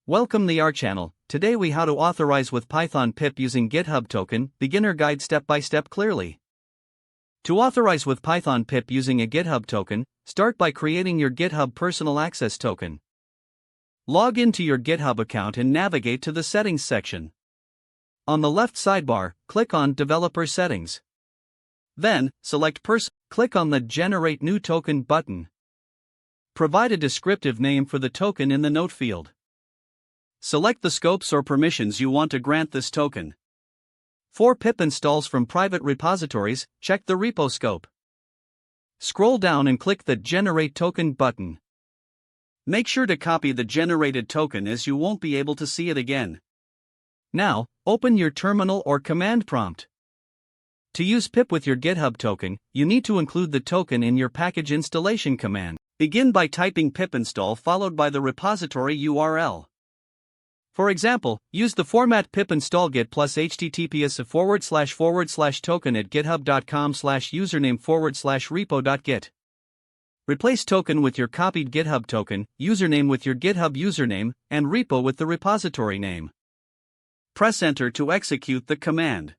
Welcome to our channel. Today we how to authorize with Python pip using GitHub token, beginner guide step by step clearly. To authorize with Python pip using a GitHub token, start by creating your GitHub personal access token. Log into your GitHub account and navigate to the settings section. On the left sidebar, click on Developer Settings. Then, select click on the Generate New Token button. Provide a descriptive name for the token in the note field. Select the scopes or permissions you want to grant this token. For pip installs from private repositories, check the repo scope. Scroll down and click the Generate Token button. Make sure to copy the generated token as you won't be able to see it again. Now, open your terminal or command prompt. To use pip with your GitHub token, you need to include the token in your package installation command. Begin by typing pip install followed by the repository URL. For example, use the format pip install git plus https //token at github.com/username/repo.git. Replace token with your copied GitHub token, username with your GitHub username, and repo with the repository name. Press enter to execute the command.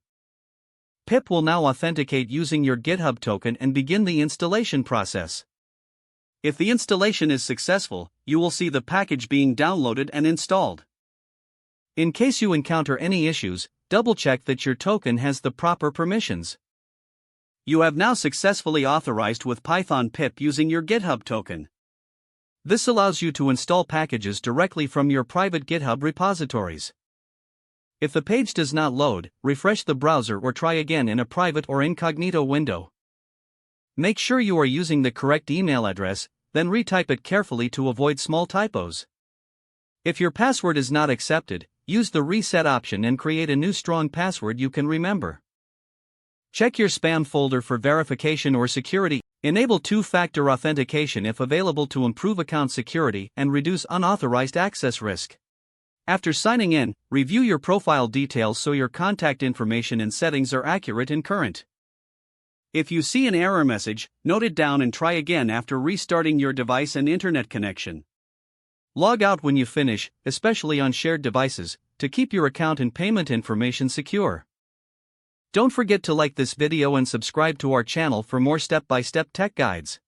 Pip will now authenticate using your GitHub token and begin the installation process. If the installation is successful, you will see the package being downloaded and installed. In case you encounter any issues, double-check that your token has the proper permissions. You have now successfully authorized with Python pip using your GitHub token. This allows you to install packages directly from your private GitHub repositories. If the page does not load, refresh the browser or try again in a private or incognito window. Make sure you are using the correct email address, then retype it carefully to avoid small typos. If your password is not accepted, use the reset option and create a new strong password you can remember. Check your spam folder for verification or security. Enable two-factor authentication if available to improve account security and reduce unauthorized access risk. After signing in, review your profile details so your contact information and settings are accurate and current. If you see an error message, note it down and try again after restarting your device and internet connection. Log out when you finish, especially on shared devices, to keep your account and payment information secure. Don't forget to like this video and subscribe to our channel for more step-by-step tech guides.